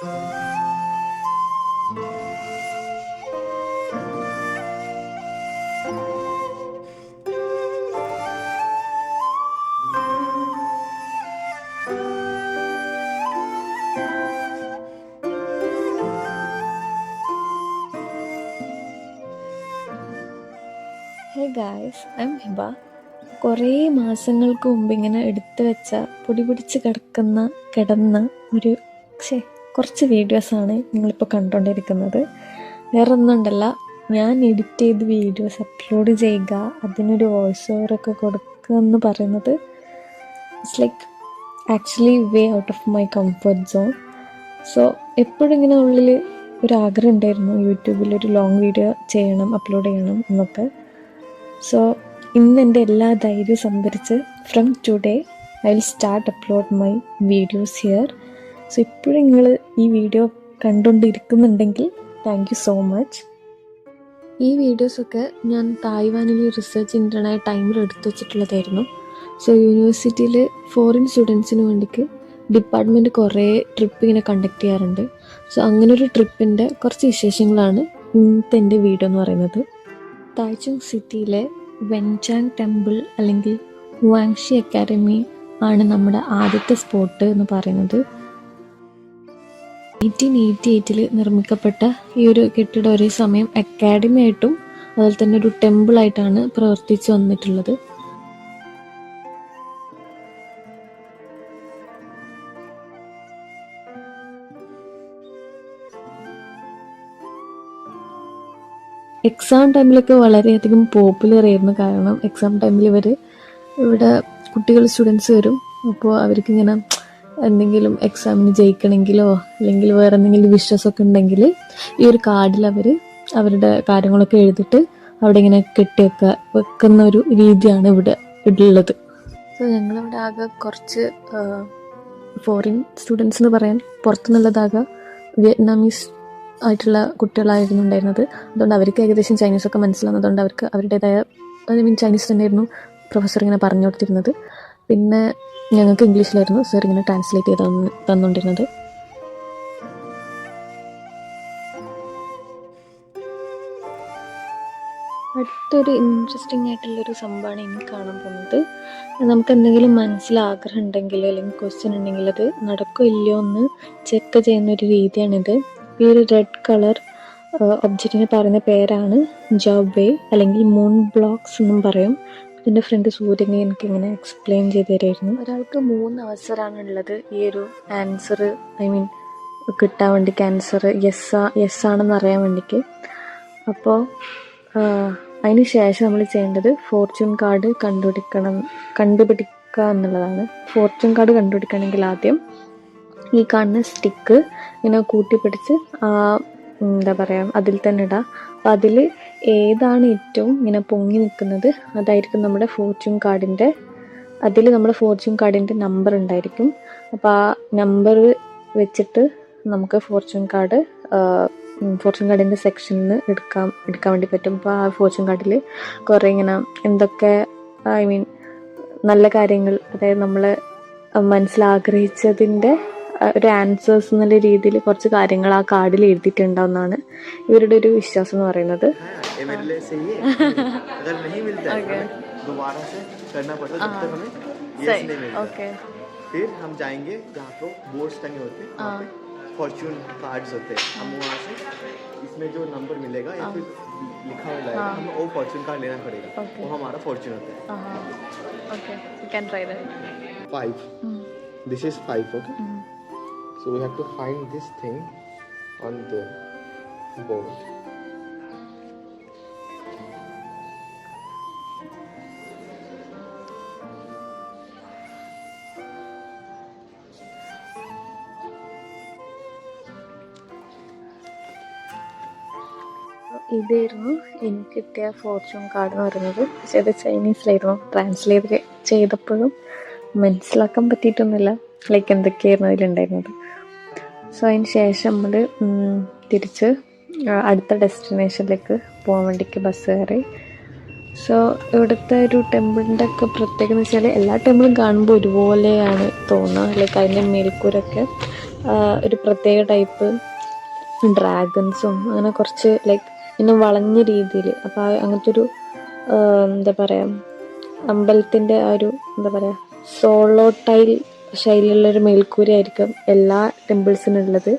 Hey guys, I M Hiba. കുറേ മാസങ്ങൾക്ക് മുമ്പ് ഇങ്ങനെ എടുത്തു വെച്ച പൊടി പിടിച്ച് കിടന്ന ഒരു കുറച്ച് വീഡിയോസാണ് നിങ്ങളിപ്പോൾ കണ്ടുകൊണ്ടിരിക്കുന്നത്. വേറെ ഒന്നുമുണ്ടല്ല, ഞാൻ എഡിറ്റ് ചെയ്ത് വീഡിയോസ് അപ്ലോഡ് ചെയ്യുക, അതിനൊരു വോയിസ് ഓവറൊക്കെ കൊടുക്കുക എന്ന് പറയുന്നത് it's like actually way out of my comfort zone. So എപ്പോഴും ഇങ്ങനെ ഉള്ളിൽ ഒരു ആഗ്രഹം ഉണ്ടായിരുന്നു യൂട്യൂബിൽ ഒരു ലോങ് വീഡിയോ ചെയ്യണം, അപ്ലോഡ് ചെയ്യണം എന്നൊക്കെ. സോ ഇന്ന് എൻ്റെ എല്ലാ ധൈര്യവും സംഭരിച്ച് from today I will start upload my videos here. So ഇപ്പോഴും നിങ്ങൾ ഈ വീഡിയോ കണ്ടുകൊണ്ടിരിക്കുന്നുണ്ടെങ്കിൽ താങ്ക് യു സോ മച്ച്. ഈ വീഡിയോസൊക്കെ ഞാൻ തായ്വാനിൽ റിസർച്ച് ഇൻ്റേണായ ടൈമിൽ എടുത്തു വെച്ചിട്ടുള്ളതായിരുന്നു. സോ യൂണിവേഴ്സിറ്റിയിൽ ഫോറിൻ സ്റ്റുഡൻസിന് വേണ്ടിക്ക് ഡിപ്പാർട്ട്മെൻറ്റ് കുറേ ട്രിപ്പ് ഇങ്ങനെ കണ്ടക്ട് ചെയ്യാറുണ്ട്. സോ അങ്ങനൊരു ട്രിപ്പിൻ്റെ കുറച്ച് വിശേഷങ്ങളാണ് ഇന്നത്തെ എൻ്റെ വീഡിയോ എന്ന് പറയുന്നത്. തായ്ചുങ് സിറ്റിയിലെ വെൻചാങ് ടെമ്പിൾ അല്ലെങ്കിൽ ഹുവാങ്ഷി അക്കാഡമി ആണ് നമ്മുടെ ആദ്യത്തെ സ്പോട്ട് എന്ന് പറയുന്നത്. 1888 നിർമ്മിക്കപ്പെട്ട ഈ ഒരു കെട്ടിടം ഒരേ സമയം അക്കാഡമി ആയിട്ടും അതുപോലെ തന്നെ ഒരു ടെമ്പിളായിട്ടാണ് പ്രവർത്തിച്ചു വന്നിട്ടുള്ളത്. എക്സാം ടൈമിലൊക്കെ വളരെയധികം പോപ്പുലർ ആയിരുന്നു. കാരണം എക്സാം ടൈമിൽ ഇവിടെ സ്റ്റുഡൻസ് വരും. അപ്പോൾ അവർക്കിങ്ങനെ എന്തെങ്കിലും എക്സാമിന് ജയിക്കണമെങ്കിലോ അല്ലെങ്കിൽ വേറെ എന്തെങ്കിലും വിഷസൊക്കെ ഉണ്ടെങ്കിൽ ഈ ഒരു കാർഡിൽ അവരുടെ കാര്യങ്ങളൊക്കെ എഴുതിയിട്ട് അവിടെ ഇങ്ങനെ വെക്കുന്ന ഒരു രീതിയാണ് ഇവിടെ ഉള്ളത്. സോ ഞങ്ങളിവിടെ ആകെ കുറച്ച് ഫോറിൻ സ്റ്റുഡൻസ് എന്ന് പറയാൻ പുറത്തുനിന്നുള്ളതാകെ വിയറ്റ്നാമീസ് ആയിട്ടുള്ള കുട്ടികളായിരുന്നു ഉണ്ടായിരുന്നത്. അതുകൊണ്ട് അവർക്ക് ഏകദേശം ചൈനീസൊക്കെ മനസ്സിലാവുന്നതുകൊണ്ട് അവർക്ക് അവരുടേതായ ചൈനീസ് തന്നെയായിരുന്നു പ്രൊഫസർ ഇങ്ങനെ പറഞ്ഞു കൊടുത്തിരുന്നത്. പിന്നെ ഞങ്ങൾക്ക് ഇംഗ്ലീഷിലായിരുന്നു സർ ഇങ്ങനെ ട്രാൻസ്ലേറ്റ് ചെയ്ത് തന്നുകൊണ്ടിരുന്നത്. അടുത്തൊരു ഇൻട്രസ്റ്റിംഗ് ആയിട്ടുള്ളൊരു സംഭവമാണ് ഇനി കാണാൻ പോകുന്നത്. നമുക്ക് എന്തെങ്കിലും മനസ്സിലാഗ്രഹം ഉണ്ടെങ്കിൽ അല്ലെങ്കിൽ ക്വസ്റ്റ്യൻ ഉണ്ടെങ്കിൽ അത് നടക്കോ ഇല്ലയോ എന്ന് ചെക്ക് ചെയ്യുന്നൊരു രീതിയാണിത്. ഈ ഒരു റെഡ് കളർ ഒബ്ജക്റ്റിന് പറയുന്ന പേരാണ് ജോബേ അല്ലെങ്കിൽ മൂൺ ബ്ലോക്സ് എന്നും പറയും. ഇതിൻ്റെ ഫ്രണ്ട് സൂര്യനെ എനിക്കിങ്ങനെ എക്സ്പ്ലെയിൻ ചെയ്ത് തരുമായിരുന്നു. ഒരാൾക്ക് 3 അവസരമാണ് ഉള്ളത് ഈ ഒരു ആൻസർ കിട്ടാൻ വേണ്ടിക്ക്. ആൻസർ യെസ് ആണെന്ന് അറിയാൻ വേണ്ടിക്ക്. അപ്പോൾ അതിന് ശേഷം നമ്മൾ ചെയ്യേണ്ടത് ഫോർച്യൂൺ കാർഡ് കണ്ടുപിടിക്കുക എന്നുള്ളതാണ്. ഫോർച്യൂൺ കാർഡ് കണ്ടുപിടിക്കണമെങ്കിൽ ആദ്യം ഈ കാണുന്ന സ്റ്റിക്ക് ഇങ്ങനെ കൂട്ടിപ്പിടിച്ച് അതിൽ തന്നെ ഇടാം. അപ്പം അതിൽ ഏതാണ് ഏറ്റവും ഇങ്ങനെ പൊങ്ങി നിൽക്കുന്നത് അതായിരിക്കും നമ്മുടെ ഫോർച്യൂൺ കാർഡിൻ്റെ. അതിൽ നമ്മുടെ ഫോർച്യൂൺ കാർഡിൻ്റെ നമ്പർ ഉണ്ടായിരിക്കും. അപ്പോൾ ആ നമ്പർ വെച്ചിട്ട് നമുക്ക് ഫോർച്യൂൺ കാർഡിൻ്റെ സെക്ഷനിൽ നിന്ന് എടുക്കാൻ വേണ്ടി പറ്റും. അപ്പോൾ ആ ഫോർച്യൂൺ കാർഡിൽ കുറേ ഇങ്ങനെ എന്തൊക്കെ നല്ല കാര്യങ്ങൾ, അതായത് നമ്മൾ മനസ്സിലാഗ്രഹിച്ചതിൻ്റെ ഒരു ആൻസേഴ്സ് എന്നുള്ള രീതിയിൽ കുറച്ച് കാര്യങ്ങൾ ആ കാർഡിൽ എഴുതിയിട്ടുണ്ടാവുന്നതാണ് ഇവരുടെ ഒരു വിശ്വാസം എന്ന് പറയുന്നത്. फिर हम जाएंगे जहाँ पे बोर्ड्स टंगे होते हैं, वहाँ पे फॉर्च्यून कार्ड्स होते हैं. हम वहाँ से इसमें जो नंबर मिलेगा या फिर लिखा हुआ रहेगा, हमें वो फॉर्च्यून कार्ड लेना पड़ेगा. वो हमारा फॉर्च्यून होता है. Okay, you can try that. 5. This is 5. Okay. So we have to find this thing on the board. ഇതായിരുന്നു എനിക്ക് കിട്ടിയ ഫോർച്യൂൺ കാർഡ് എന്ന് പറയുന്നത്. പക്ഷേ അത് ചൈനീസിലായിരുന്നു. ട്രാൻസ്ലേറ്റ് ചെയ്തപ്പോഴും മനസ്സിലാക്കാൻ പറ്റിയിട്ടൊന്നുമില്ല ലൈക്ക് എന്തൊക്കെയായിരുന്നു അതിലുണ്ടായിരുന്നത്. സോ അതിന് ശേഷം നമ്മൾ തിരിച്ച് അടുത്ത ഡെസ്റ്റിനേഷനിലേക്ക് പോകാൻ വേണ്ടിക്ക് ബസ് കയറി. സോ ഇവിടുത്തെ ഒരു ടെമ്പിളിൻ്റെ ഒക്കെ പ്രത്യേകത എന്ന് വെച്ചാൽ എല്ലാ ടെമ്പിളും കാണുമ്പോൾ ഒരുപോലെയാണ് തോന്നുക. ലൈക്ക് അതിൻ്റെ മേൽക്കൂരൊക്കെ ഒരു പ്രത്യേക ടൈപ്പ് ഡ്രാഗൺസും അങ്ങനെ കുറച്ച് ലൈക്ക് ഇങ്ങനെ വളഞ്ഞ രീതിയിൽ. അപ്പോൾ അങ്ങനത്തെ ഒരു എന്താ പറയുക, അമ്പലത്തിൻ്റെ ആ ഒരു എന്താ പറയുക സോളോ ടൈൽ ശൈലിയുള്ളൊരു മേൽക്കൂരയായിരിക്കും എല്ലാ ടെമ്പിൾസിനുള്ളത്.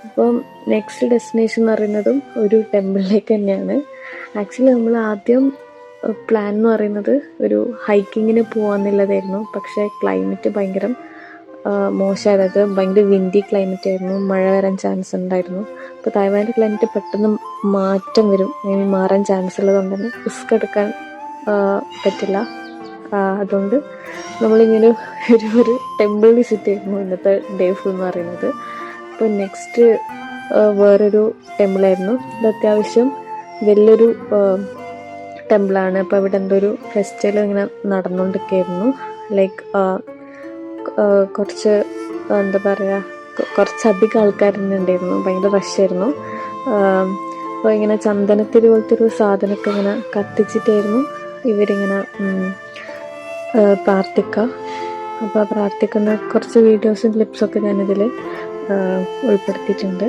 അപ്പം നെക്സ്റ്റ് ഡെസ്റ്റിനേഷൻ എന്ന് പറയുന്നതും ഒരു ടെമ്പിളിലേക്ക് തന്നെയാണ്. ആക്ച്വലി നമ്മൾ ആദ്യം പ്ലാൻ എന്ന് പറയുന്നത് ഒരു ഹൈക്കിങ്ങിന് പോകാമെന്നുള്ളതായിരുന്നു. പക്ഷേ ക്ലൈമറ്റ് ഭയങ്കര മോശമായത്, അത് ഭയങ്കര വിൻഡി ക്ലൈമറ്റ് ആയിരുന്നു, മഴ വരാൻ ചാൻസ് ഉണ്ടായിരുന്നു. അപ്പോൾ തായ്വാൻ്റെ ക്ലൈമറ്റ് പെട്ടെന്ന് മാറ്റം വരും, മാറാൻ ചാൻസ് ഉള്ളതുകൊണ്ട് തന്നെ റിസ്ക് എടുക്കാൻ പറ്റില്ല. അതുകൊണ്ട് നമ്മളിങ്ങനെ ഒരു ടെമ്പിൾ വിസിറ്റ് ആയിരുന്നു ഇന്നത്തെ ഡേ ഫുൾ എന്ന് പറയുന്നത്. അപ്പോൾ നെക്സ്റ്റ് വേറൊരു ടെമ്പിളായിരുന്നു. ഇത് അത്യാവശ്യം വലിയൊരു ടെമ്പിളാണ്. അപ്പോൾ ഇവിടെ എന്തോ ഒരു ഫെസ്റ്റിവൽ ഇങ്ങനെ നടന്നുകൊണ്ടിരിക്കുകയായിരുന്നു. ലൈക്ക് കുറച്ച് എന്താ പറയുക, കുറച്ചധികം ആൾക്കാർ തന്നെ ഉണ്ടായിരുന്നു, ഭയങ്കര റഷായിരുന്നു. അപ്പോൾ ഇങ്ങനെ ചന്ദനത്തിരി പോലത്തെ ഒരു സാധനമൊക്കെ ഇങ്ങനെ കത്തിച്ചിട്ടായിരുന്നു ഇവരിങ്ങനെ പ്രാർത്ഥിക്കുക. അപ്പോൾ ആ പ്രാർത്ഥിക്കുന്ന കുറച്ച് വീഡിയോസും ക്ലിപ്സൊക്കെ ഞാനിതിൽ ഉൾപ്പെടുത്തിയിട്ടുണ്ട്.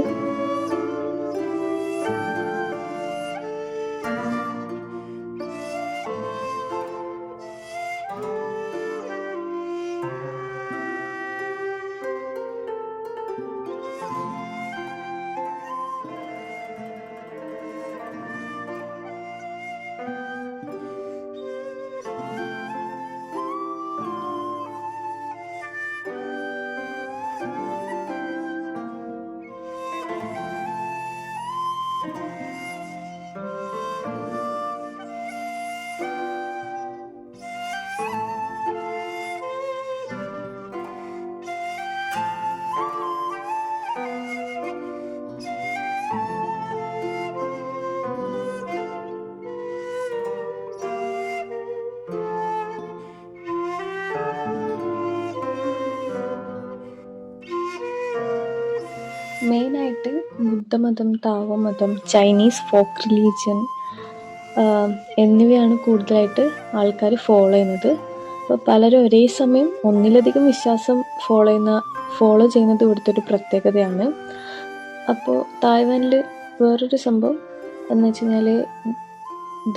മെയിനായിട്ട് ബുദ്ധമതം, താവോ മതം, ചൈനീസ് ഫോക്ക് റിലീജിയൻ എന്നിവയാണ് കൂടുതലായിട്ട് ആൾക്കാർ ഫോളോ ചെയ്യുന്നത്. അപ്പോൾ പലരും ഒരേ സമയം ഒന്നിലധികം വിശ്വാസം ഫോളോ ചെയ്യുന്നത് ഇവിടുത്തെ ഒരു പ്രത്യേകതയാണ്. അപ്പോൾ തായ്വാനിൽ വേറൊരു സംഭവം എന്ന് വെച്ച് കഴിഞ്ഞാൽ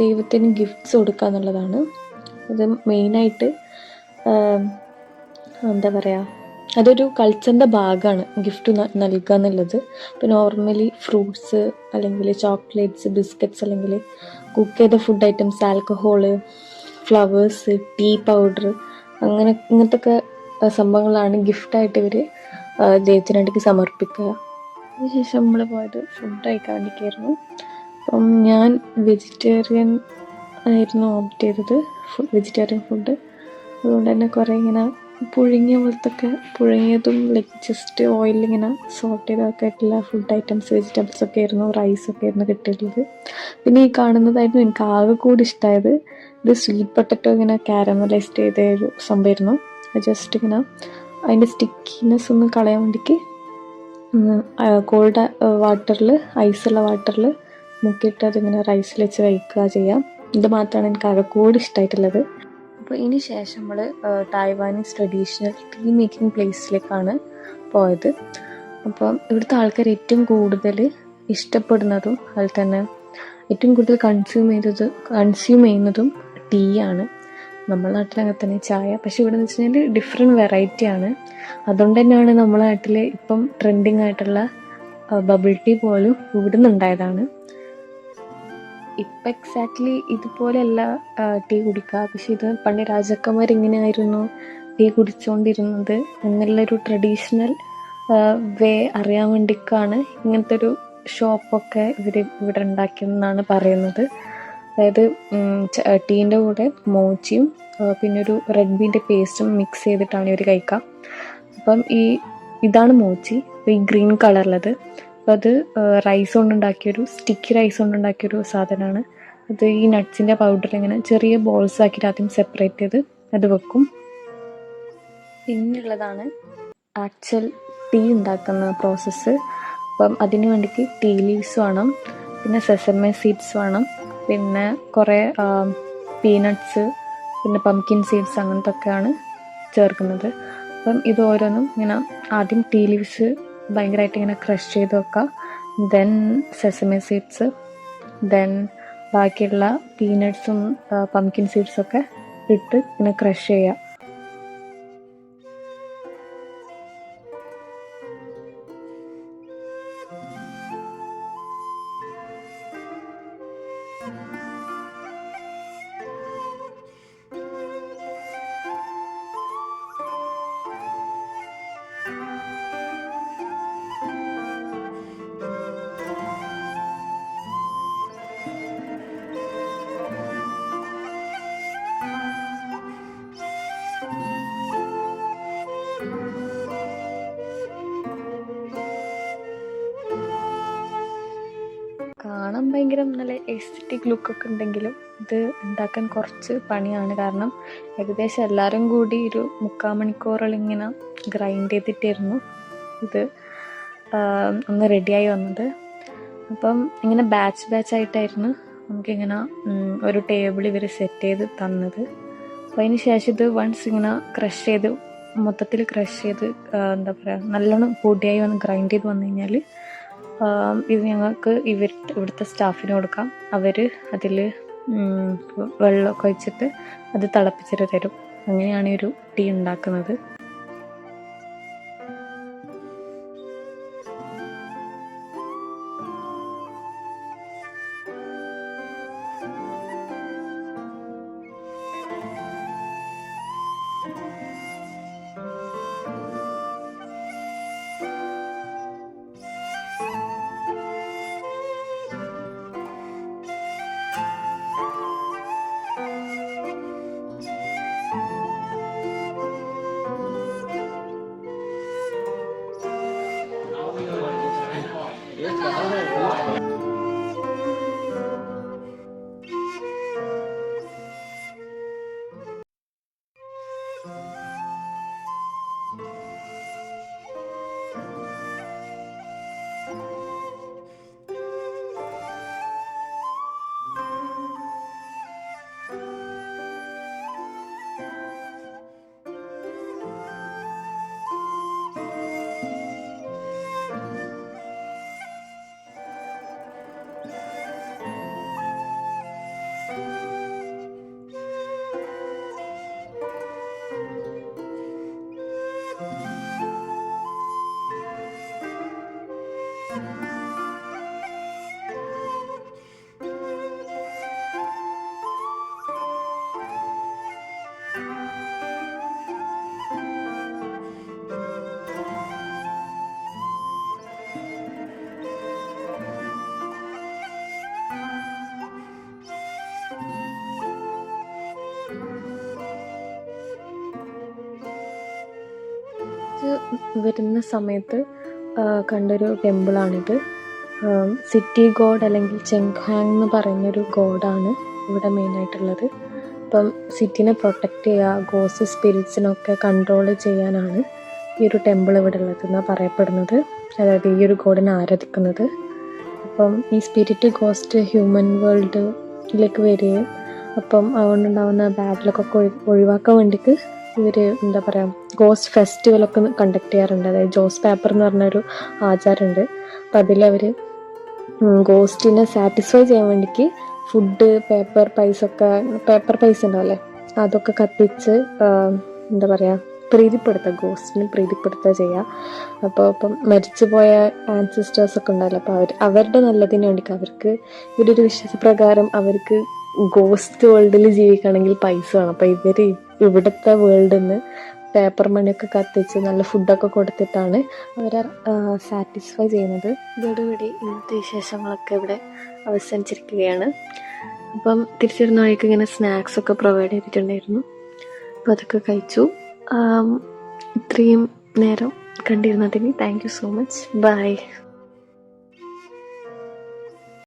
ദൈവത്തിന് ഗിഫ്റ്റ്സ് കൊടുക്കുക എന്നുള്ളതാണ്. ഇത് മെയിനായിട്ട് എന്താ പറയുക, അതൊരു കൾച്ചറിൻ്റെ ഭാഗമാണ് ഗിഫ്റ്റ് നൽകുക എന്നുള്ളത്. ഇപ്പോൾ നോർമലി ഫ്രൂട്ട്സ് അല്ലെങ്കിൽ ചോക്ലേറ്റ്സ്, ബിസ്ക്കറ്റ്സ് അല്ലെങ്കിൽ കുക്ക് ചെയ്ത food items, alcohol, flowers, tea powder, ഇങ്ങനത്തെ ഒക്കെ സംഭവങ്ങളാണ് ഗിഫ്റ്റായിട്ട് ഇവർ ദൈവത്തിനായിട്ട് സമർപ്പിക്കുക. അതിനുശേഷം നമ്മൾ പോയത് ഫുഡ് കഴിക്കാൻ വേണ്ടിയിട്ടായിരുന്നു. അപ്പം ഞാൻ വെജിറ്റേറിയൻ ആയിരുന്നു ഓപ്റ്റ് ചെയ്തത്, വെജിറ്റേറിയൻ ഫുഡ്. അതുകൊണ്ട് തന്നെ കുറേ ഇങ്ങനെ പുഴുങ്ങിയ പോലത്തൊക്കെ, പുഴുങ്ങിയതും ലൈക്ക് ജസ്റ്റ് ഓയിലിങ്ങനെ സോട്ട് ചെയ്തൊക്കെ ആയിട്ടുള്ള ഫുഡ് ഐറ്റംസ്, വെജിറ്റബിൾസ് ഒക്കെ ആയിരുന്നു, റൈസൊക്കെ ആയിരുന്നു കിട്ടിയിട്ടുള്ളത്. പിന്നെ ഈ കാണുന്നതായിരുന്നു എനിക്ക് ആകെ കൂടി ഇഷ്ടമായത്. ഇത് സ്വീറ്റ് പൊട്ടറ്റോ ഇങ്ങനെ കാരമലൈസ്ഡ് ചെയ്ത ഒരു സംഭവമായിരുന്നു. ജസ്റ്റ് ഇങ്ങനെ അതിൻ്റെ സ്റ്റിക്കിനെസ് ഒന്ന് കളയാൻ വേണ്ടിക്ക് കോൾഡ് വാട്ടറിൽ, ഐസുള്ള വാട്ടറിൽ മുക്കിയിട്ട് അതിങ്ങനെ റൈസിൽ വെച്ച് കഴിക്കുക ചെയ്യാം. ഇത് മാത്രമാണ് എനിക്ക് ആകെ കൂടി ഇഷ്ടമായിട്ടുള്ളത്. അപ്പോൾ ഇനി ശേഷം നമ്മൾ തായ്വാനീസ് ട്രഡീഷണൽ ടീ മേക്കിംഗ് പ്ലേസിലേക്കാണ് പോയത്. അപ്പം ഇവിടുത്തെ ആൾക്കാർ ഏറ്റവും കൂടുതൽ ഇഷ്ടപ്പെടുന്നതും അതുപോലെ തന്നെ ഏറ്റവും കൂടുതൽ കൺസ്യൂം ചെയ്യുന്നതും ടീ ആണ്. നമ്മുടെ നാട്ടിലങ്ങനെ തന്നെ ചായ, പക്ഷെ ഇവിടെ എന്ന് വെച്ച് കഴിഞ്ഞാൽ ഡിഫറെൻറ്റ് വെറൈറ്റി ആണ്. അതുകൊണ്ട് തന്നെയാണ് നമ്മുടെ നാട്ടിൽ ഇപ്പം ട്രെൻഡിങ് ആയിട്ടുള്ള ബബിൾ ടീ പോലും ഇവിടുന്ന് ഉണ്ടായതാണ്. ഇപ്പം എക്സാക്ട്ലി ഇതുപോലെയല്ല ടീ കുടിക്കുക, പക്ഷെ ഇത് പണ്ട് രാജാക്കന്മാർ ഇങ്ങനെയായിരുന്നു ടീ കുടിച്ചുകൊണ്ടിരുന്നത് എന്നുള്ളൊരു ട്രഡീഷണൽ വേ അറിയാൻ വേണ്ടിക്കാണ് ഇങ്ങനത്തെ ഒരു ഷോപ്പൊക്കെ ഇവിടെ ഉണ്ടാക്കിയെന്നാണ് പറയുന്നത്. അതായത് ടീൻ്റെ കൂടെ മോച്ചിയും പിന്നെ ഒരു റെഡ് ബീൻ്റെ പേസ്റ്റും മിക്സ് ചെയ്തിട്ടാണ് ഇവർ കഴിക്കുക. അപ്പം ഇതാണ് മോച്ചി, ഈ ഗ്രീൻ കളറുള്ളത്. അപ്പോൾ അത് റൈസ് കൊണ്ടുണ്ടാക്കിയൊരു സ്റ്റിക്കി റൈസ് കൊണ്ടുണ്ടാക്കിയൊരു സാധനമാണ്. അത് ഈ നട്ട്സിൻ്റെ പൗഡർ ഇങ്ങനെ ചെറിയ ബോൾസ് ആക്കിയിട്ട് ആദ്യം സെപ്പറേറ്റ് ചെയ്ത് അത് വെക്കും. പിന്നുള്ളതാണ് ആക്ച്വൽ ടീ ഉണ്ടാക്കുന്ന പ്രോസസ്സ്. അപ്പം അതിന് വേണ്ടിക്ക് ടീ ലീവ്സ് വേണം, പിന്നെ സെസമേ സീഡ്സ് വേണം, പിന്നെ കുറേ പീനട്ട്സ്, പിന്നെ പംകിൻ സീഡ്സ് അങ്ങനത്തെ ഒക്കെയാണ് ചേർക്കുന്നത്. അപ്പം ഇത് ഓരോന്നും ഇങ്ങനെ ആദ്യം ടീ ലീവ്സ് ഭയങ്കരമായിട്ട് ഇങ്ങനെ ക്രഷ് ചെയ്ത് വെക്കുക, ദെൻ സെസമി സീഡ്സ്, ദെൻ ബാക്കിയുള്ള പീനട്ട്സും പംകിൻ സീഡ്സൊക്കെ ഇട്ട് ഇങ്ങനെ ക്രഷ് ചെയ്യുക. കാണാൻ ഭയങ്കര നല്ല എസ്തറ്റിക് ലുക്കൊക്കെ ഉണ്ടെങ്കിലും ഇത് ഉണ്ടാക്കാൻ കുറച്ച് പണിയാണ്. കാരണം ഏകദേശം എല്ലാവരും കൂടി ഒരു 3/4 മണിക്കൂറോളം ഇങ്ങനെ ഗ്രൈൻഡ് ചെയ്തിട്ടായിരുന്നു ഇത് ഒന്ന് റെഡിയായി വന്നത്. അപ്പം ഇങ്ങനെ ബാച്ച് ആയിട്ടായിരുന്നു നമുക്കിങ്ങനെ ഒരു ടേബിൾ ഇവർ സെറ്റ് ചെയ്ത് തന്നത്. അപ്പോൾ അതിന് ശേഷം ഇത് വൺസ് ഇങ്ങനെ ക്രഷ് ചെയ്ത് മൊത്തത്തിൽ ക്രഷ് ചെയ്ത് എന്താ പറയുക നല്ലോണം പൊടിയായി വന്ന് ഗ്രൈൻഡ് ചെയ്ത് വന്നു കഴിഞ്ഞാൽ ഇത് ഞങ്ങൾക്ക് ഇവിടുത്തെ സ്റ്റാഫിന് കൊടുക്കാം. അവർ അതിൽ വെള്ളമൊക്കെ ഒഴിച്ചിട്ട് അത് തിളപ്പിച്ചിട്ട് തരും. അങ്ങനെയാണ് ഈ ഒരു ടീ ഉണ്ടാക്കുന്നത്. വരുന്ന സമയത്ത് കണ്ടൊരു ടെമ്പിളാണിത്. സിറ്റി ഗോഡ് അല്ലെങ്കിൽ ചെങ്ഹാങ് എന്ന് പറയുന്നൊരു ഗോഡാണ് ഇവിടെ മെയിനായിട്ടുള്ളത്. അപ്പം സിറ്റിനെ പ്രൊട്ടക്റ്റ് ചെയ്യുക, ഗോസ്റ്റ് സ്പിരിറ്റ്സിനൊക്കെ കൺട്രോൾ ചെയ്യാനാണ് ഈ ഒരു ടെമ്പിൾ ഇവിടെ ഉള്ളതെന്നാണ് പറയപ്പെടുന്നത്. അതായത് ഈ ഒരു ഗോഡിനെ ആരാധിക്കുന്നത്. അപ്പം ഈ സ്പിരിറ്റ് ഗോസ്റ്റ് ഹ്യൂമൻ വേൾഡിലേക്ക് വരികയും അപ്പം അതുകൊണ്ടുണ്ടാകുന്ന ബാഡ് ലക്കൊക്കെ ഒഴിവാക്കാൻ വേണ്ടിയിട്ട് ഇവർ എന്താ പറയുക ഗോസ്റ്റ് ഫെസ്റ്റിവലൊക്കെ കണ്ടക്ട് ചെയ്യാറുണ്ട്. അതായത് ജോസ് പേപ്പർ എന്ന് പറഞ്ഞൊരു ആചാരമുണ്ട്. അപ്പം അതിലവർ ഗോസ്റ്റിനെ സാറ്റിസ്ഫൈ ചെയ്യാൻ വേണ്ടിക്ക് ഫുഡ്, പേപ്പർ പൈസ ഉണ്ടാവില്ലേ അതൊക്കെ കത്തിച്ച് എന്താ പറയുക പ്രീതിപ്പെടുത്തുക, ഗോസ്റ്റിനെ പ്രീതിപ്പെടുത്തുക ചെയ്യുക. അപ്പോൾ ഇപ്പം മരിച്ചുപോയ ആൻസിസ്റ്റേഴ്സൊക്കെ ഉണ്ടല്ലോ, അപ്പോൾ അവരുടെ നല്ലതിന് വേണ്ടിയിട്ട് അവർക്ക് ഇവരൊരു വിശ്വാസപ്രകാരം അവർക്ക് ഗോസ്റ്റ് വേൾഡിൽ ജീവിക്കുകയാണെങ്കിൽ പൈസ വേണം. അപ്പോൾ ഇവർ ഇവിടുത്തെ വേൾഡിൽ നിന്ന് പേപ്പർ മണിയൊക്കെ കത്തിച്ച് നല്ല ഫുഡൊക്കെ കൊടുത്തിട്ടാണ് അവരെ സാറ്റിസ്ഫൈ ചെയ്യുന്നത്. ഇതോടുകൂടി ഇന്നത്തെ വിശേഷങ്ങളൊക്കെ ഇവിടെ അവസാനിച്ചിരിക്കുകയാണ്. അപ്പം തിരിച്ചിരുന്ന വഴിക്ക് ഇങ്ങനെ സ്നാക്സൊക്കെ പ്രൊവൈഡ് ചെയ്തിട്ടുണ്ടായിരുന്നു. അപ്പോൾ അതൊക്കെ കഴിച്ചു. ഇത്രയും നേരം കണ്ടിരുന്നതിന് thank you so much. By.